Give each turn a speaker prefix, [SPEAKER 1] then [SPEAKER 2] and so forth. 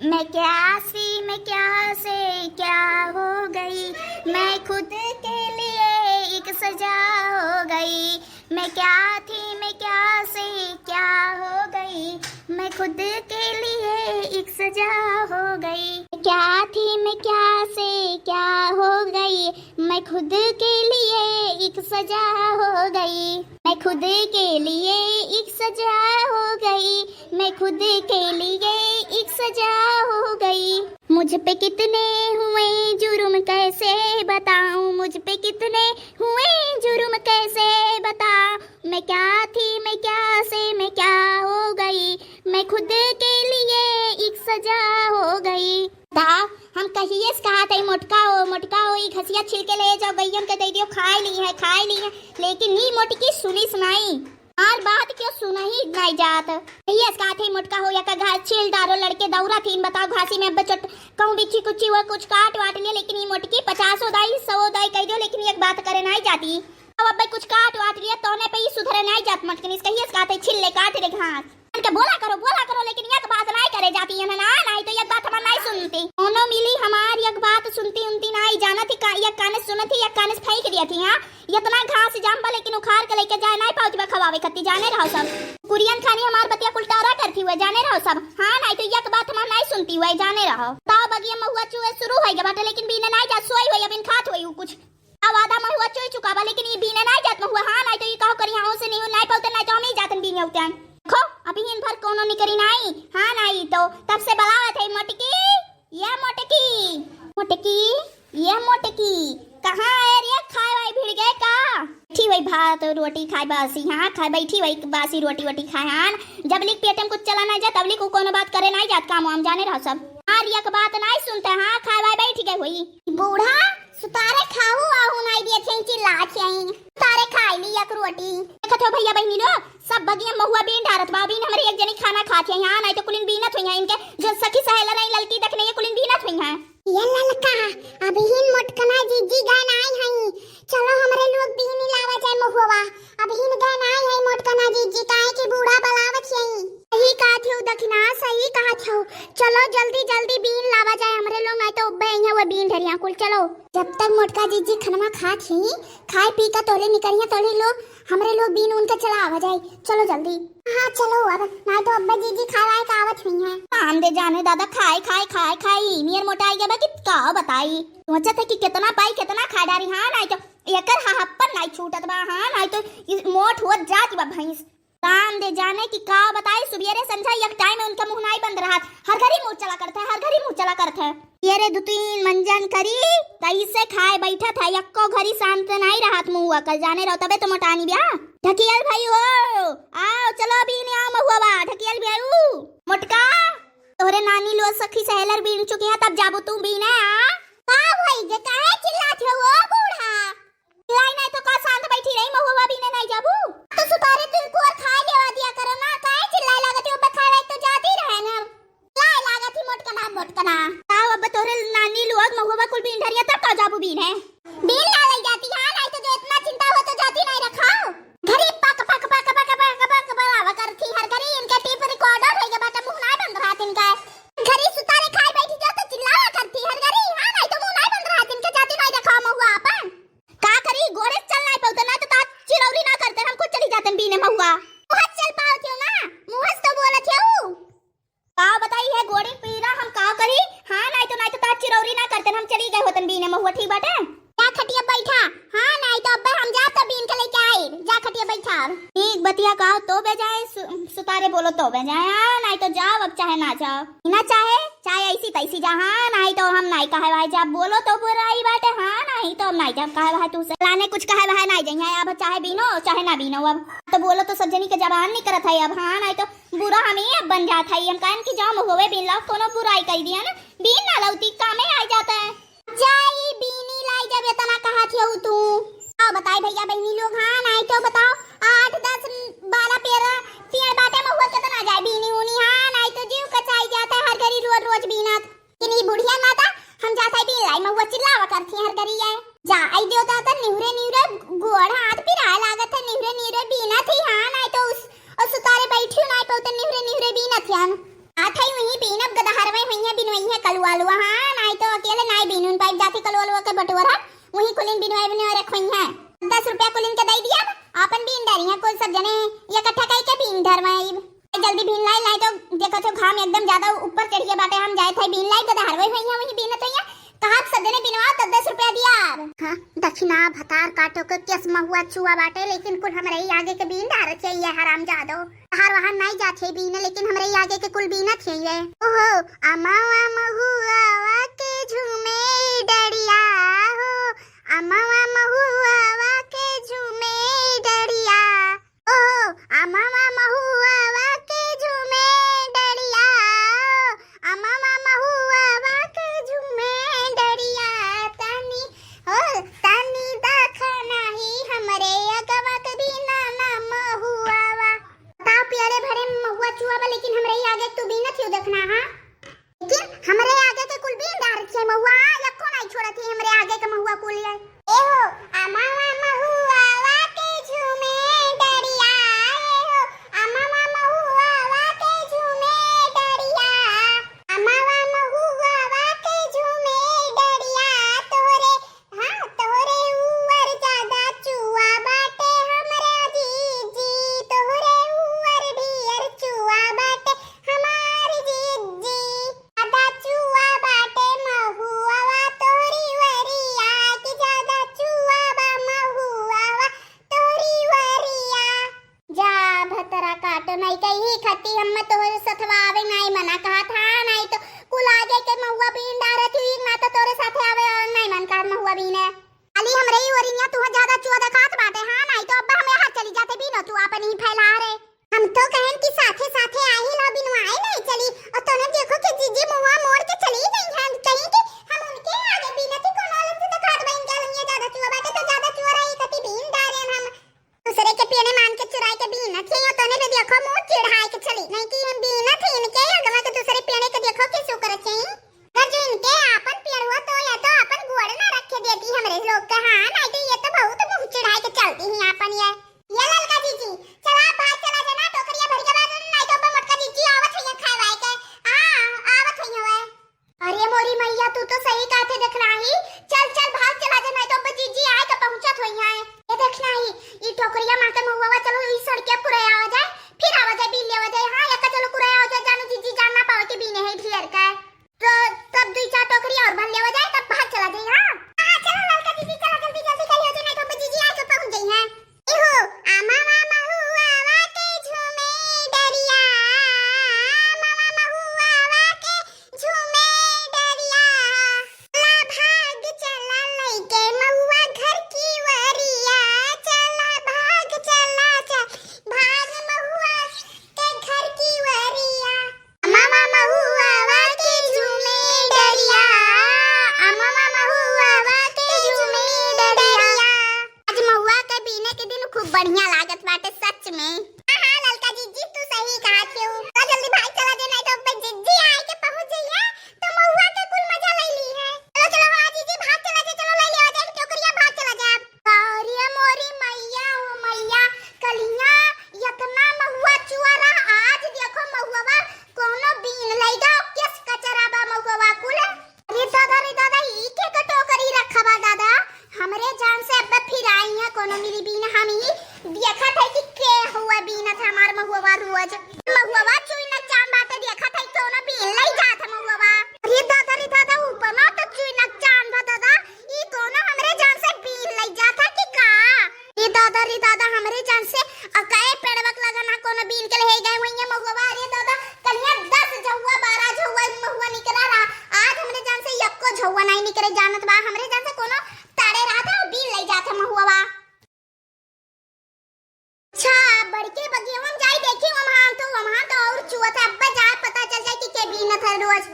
[SPEAKER 1] मैं क्या सी मैं क्या से क्या हो गई, मैं खुद के लिए एक सजा हो गई। मैं क्या थी मैं क्या से क्या हो गई, मैं खुद के लिए एक सजा हो गई। क्या थी मैं क्या से क्या हो गई, मैं खुद के लिए एक सजा हो गई। मैं खुद के लिए एक सजा हो गई, मैं खुद के लिए एक सजा हो गई। मुझ पे कितने हुए जुर्म कैसे बताऊं, मुझ पे कितने हुए जुर्म कैसे बताऊं। मैं क्या थी मैं क्या से मैं क्या हो गई, मैं खुद के लिए एक सजा हो गई। हम कहिए कहा था मोटका हो ई घसिया छिलके ले जाओ गैयन के दे दियो, खाए ली है लेकिन नी मोटकी सुनी सुनाई और बात क्यों सुना ही नहीं जात। ये कहा थे मोटका हो या का घास छिल डारो लड़के दौरा थीन बताओ घासी में बचट कहूं बिच्छी कुछ वो कुछ काट वाट लिया, लेकिन ये मोटकी 50 दाई 100 दाई कह दो, लेकिन एक बात करे नहीं जाती। अब भाई कुछ काट वाट लिया तो ने पे ही सुधरे नहीं जात मटकनी कहिए कहा थे छिल ले काट रे घास के बोला करो, लेकिन एक बात नहीं करे जाती है ना नहीं तो एक बात हम नहीं सुनती। दोनों मिली हमारी एक बात सुनती उनती नहीं जाना थी का एक काने सुनती एक काने फेंक दिया थी। हां इतना घास जाम्बा लेकिन उखाड़ के लेके जाए नहीं पाउच में खवावे खत्ती जाने रहो सब कुरियन खानी हमार बतिया उल्टारा करती हुए जाने रहो सब। हां नहीं तो एक बात हम नहीं सुनती हुए जाने रहो। ताव बगिया महुआ चुए शुरू हो गया बाटे, लेकिन बीने नहीं जा सोई हुई अबिन खात हुई कुछ आवादा महुआ चुई चुका बा, लेकिन ये बीने नहीं जात महुआ। हां नहीं तो ये कहो करी हां से नहीं पाउते नहीं तो हम ही जातन बीने उतन खो अभी इन भर कोनो निकरी नहीं। हाँ नहीं तो तब से बलावत है मोटकी ये मोटकी कहाँ है रे, खाए वाई भिड़ गए का बैठी वही भात रोटी खाए बासी। हाँ खाए बैठी वही बासी रोटी खाए। हाँ जब लिख पेट में कुछ चला नहीं जात तब लिख कोनो बात करे नहीं जात काम हम जाने रहो सब। हाँ एक बात नहीं सुनते। हाँ खाए वाई बैठ गए हुई बूढ़ा सुतारे खाऊ आहू नहीं दिए थे चिल्ला छई तारे खाई ली एक रोटी देखत हो भैया बहनी लो सब बगिया महुआ बीन डारत बाबी ने हमरे एक जनी खाना खाते हैं। नहीं तो कुलिन बीनत हुई है इनके जो सखी सहेला नहीं ललकी देखने ये कुलिन बीनत हुई है। ये ललका अभी हिन मोटकना जीजी गाय आई हई चलो हमरे लोग बीनी लावा जाए महुआ अभी हिन गाय आई हई मोटकना जीजी काहे की बूढ़ा बलावत छई। सही कहा थी दखना सही कहा थो चलो जल्दी बीन लावा जाए हमरे लोग नहीं तो उब्बे यहाँ वो बीन धरिया कुल चलो। जब तक मोटका जीजी खनमा खा थी खाए पी का तोले निकलिया तोले लोग हमरे लोग बीन उनका चला आवा जाए चलो जल्दी। हाँ चलो अब ना तो अब्बा जीजी खाए का आवत हुई है। काम दे जाने दादा खाए नियर मोटा आई गया कि का बताई सोचा था कि कितना पाई कितना खा डारी। हाँ नहीं तो एकर हप्पन नहीं छूटत बा। हाँ नहीं तो मोट हो जाती बा भैंस काम दे जाने की का बताई सुबेरे संझा एक टाइम में उनका मुंह नहीं बंद रहा हर घड़ी मुंह चला करता है ये रे 2-3 मंजन करी कैसे खाए बैठा था यक्को घड़ी शांत नहीं रहा मुंह कल जाने रहो तबे तो मोटानी ब्या ढकियल भाई हो आओ चलो अभी नहीं आओ महुआ बा ढकियल भाई मोटका तोरे नानी लो सखी सहेलर बीन चुकी है तब जाबो तू बीने का भाई जे काहे चिल्लात हो ओ बूढ़ा लाई नहीं तो का शांत बैठी रही महुआ बीने नहीं जाबू तो सुतारे तू को खा लेवा दिया करो ना काहे चिल्लाई लागत हो बखाड़ा तो जाती रहे ना लाई लागत ही मोटकना आओ अब तोरे नानी लोग महुआ कुल बीन धरिया तब का जाबू बीन है बीन ला ले जाती है नहीं तो जो इतना चिंता हो तो जाती नहीं रखाओ घरी पक बलावा करती हर घरी इनके टीप रिकॉर्डर हो गया बाटा मुंह नहीं बंद रहा इनका घरी सुतारे खाए बैठी जा तो चिल्लावा करती हर घरी। हां नहीं तो मुंह नहीं बंद रहा इनके जाती नहीं रखा महुआ अपन का करी गोरे चल नहीं पाउत ना तो ता चिरौरी ना करते हम खुद चली जाते बीने महुआ मुंह चल पाओ क्यों ना मुंह तो बोलत है का बताई है गोड़ी पीरा हम का करी। हां नहीं तो ता चिरौरी ना करते हम चली गए होतन बीने महुआ ठीक बाटे क्या खटिया बैठा। हां नहीं तो अब हम जा तो बीन के लेके आए जा खटिया बैठा ठीक बतिया का तो बे जाए सुतारे बोलो तो बे जाए। हां नहीं तो जाओ अब चाहे ना जाओ ना चाहे ऐसी तैसी जा। हां नहीं तो हम नहीं कहे भाई जब बोलो तो बुराई बाटे। हां नहीं तो नहीं जब कहे भाई तू से लाने कुछ कहे भाई नहीं जाइए अब चाहे बीनो चाहे ना बीनो अब तो बोलो तो सब जनी के जबान नहीं करत है अब। हां नहीं तो बुरा हम ही अब बन जात है हम कान की जाम होवे बीन ला कोनो बुराई कह दिया ना बीन ना लौती कामे आ जाता है जाई बीनी लाई जब इतना कहा थी तू आओ बताई भैया बहनी लोग। हाँ नहीं तो बताओ 8-10-12 पेड़ बाटे में हुआ कितना जाए बीनी उनी। हाँ नहीं तो जीव कचाई जाता है हर घड़ी रोज बीनत कि नहीं बुढ़िया माता हम जाता है बीन लाई में हुआ चिल्लावा करती हर घड़ी है जा आई देव दाता निवरे गोड़ हाथ पिराए लागत है निवरे बीना थी। हाँ नहीं तो उस सुतारे बैठी नहीं पाउत निवरे बीना थी हम आथई वही बीनब गदहरवे वही है कलुआ लुआ। हाँ नहीं तो अकेले नहीं बीनून पाइप जाती कलुआ लुआ के बटोरा वही कुलिन बिनवाई बने और रखोई है 10 रुपया कुलिन के दे दिया अपन बीन डरी है कुल सब जने इकट्ठा कई के बीन धरवाई जल्दी बीन लाई लाई तो देखो तो घाम एकदम ज्यादा ऊपर चढ़ गया बाटे हम जाए थे बीन लाई तो हरवई भैया वही बीन तो कहा सब जने बिनवा तो 10 रुपया दिया। हाँ दक्षिणा भतार काटो के केस में हुआ चुआ बाटे लेकिन कुल हमरे ही आगे के बीन डार चाहिए हराम जादो हर वहां नहीं जाते बीन लेकिन हमरे ही आगे के कुल बीना चाहिए। ओहो अमावा महुआ के झूमे डरिया हो अमावा महुआ के झूमे डरिया ओहो अमावा महुआ के झूमे डरिया अमावा महुआ के झूमे डरिया तनी हो तनी दखना ही हमरे अगवा के बिना ना महुआ ता प्यारे भरे महुआ चुआ लेकिन हमरे ही आगे तू बिना क्यों देखना। हां लेकिन हमरे आगे के कुल बीन डार छे महुआ एको नहीं छोड़ती हमरे आगे के महुआ कुल ए हो अमावा महुआ के झूमे डरिया ए हो अमावा महुआ के झूमे डरिया अमावा महुआ के झूमे डरिया तोरे हां तोरे ऊपर ज्यादा चुआ बाटे हमरे जीजी तोरे ऊपर ढेर चुआ बाटे हमारी जीजी ज्यादा चुआ बाटे महुआ तोरी वरिया कि ज्यादा चुआ बा महुआ तोरी वरिया जा भतरा काटो नहीं कहीं खती हम तोरे सथवा आवे नहीं मना कहा था नहीं तो कुल आगे के महुआ बीन डारे थी ना तो तोरे साथे आवे नहीं मन का महुआ बीने अली हमरे ही वरिया तू ज्यादा चुआ दिखात बाटे। हां नहीं तो अब्बा हमें हाथ चली जाते बीनो तू अपन ही फैला रे हम तो कहन कि साथे साथे आई ला बिनवाए नहीं चली और तूने देखो कि जीजी मुआ मोड़ के चली गई है कहीं कि हम उनके आगे बीना थी कौन अलग से दिखात बइन के लिए ज्यादा चुआ बाटे तो ज्यादा चुआ रही कति बीन डारे हम दूसरे के पीने मान के चुराई के बीना थी और तूने भी देखो मुंह चिढ़ाई के चली नहीं कि हम बीना थी इनके अगवा के दूसरे पीने के देखो कि सु करे छे अगर जो इनके अपन पेड़ हुआ तो या तो अपन गोड़ ना रख देती हमरे लोग का। हां नहीं तो ये तो बहुत मुंह चिढ़ाई के चलती है अपन ये ललका जीजी चला भाग चला जाना टोकरिया भर के बाद नहीं तो मोटका जीजी आवत है खाए के हां आवत है होए अरे मोरी मैया तू तो सही कहते देखना ही चल चल भाग चला जाना तो अब जीजी आए तो पहुंचत होई है ये देखना ही ई टोकरिया मां के महुआ चलो ई सड़के पूरा आ जाए फिर आ जाए बीन ले जाए। हां या चलो पूरा आ जाए जानो जीजी जानना पाओ के बीने है फिर का तो तब दो चार टोकरी और भर ले जाए तब भाग चला जाए। हां चलो ललका जीजी चला जल्दी जल्दी कर हो जाए नहीं तो जीजी आए तो पहुंच गई है एहो अमावा महुआ के झूमे डरिया अमावा महुआ के झूमे डरिया ला भाग चला लइके महुआ घर की वरिया चला भाग चला चल भाग महुआ के घर की वरिया अमावा महुआ के झूमे डरिया अमावा महुआ के झूमे डरिया आज महुआ के बीने के दिन खूब बढ़िया लागत बाटे सच में। हां ललका जीजी तू सही कहा छे तो जल्दी भाग चला जे नहीं तो जीजी आए के पहुंच जाइए तो महुआ के कुल मजा ले ली है। चलो चलो हां जीजी भाग चला जे चलो ले ले जाए टोकरिया भाग चला जा अरे मोरी मैया हो मैया कलिया इतना महुआ चुआरा आज देखो महुआ कोनो बीन लइगा किस कचरा बा महुआ कुल अरे दादा ई के टोकरी रखबा दादा हमरे जान से अब फिर आई है कोनो मिली बीन हम ही देखा था कि के हुआ बीन था हमार महुआ रोज महुआ चुई न चान बाटे देखा था कोनो बीन लई जात महुआ अरे दादा ऊपर ना तो चुई न चान बा दादा ई कोनो हमरे जान से बीन लई जाता कि का रे दादा हमरे जान से अकाए पेड़वक लगा ना कोनो बीन के ले गए हुई है महुआ अरे दादा कलिया 10 झौवा 12 झौवा महुआ निकला रहा आज हमरे जान से एको झौवा नहीं निकले जानत बा हमरे जान से कोनो ताड़े रहा था बीन लई जाता महुआ। अच्छा बड़के बगिया में जाई देखी वहां तो और चुआ था अब जाए पता चल जाए कि के बीन था रोज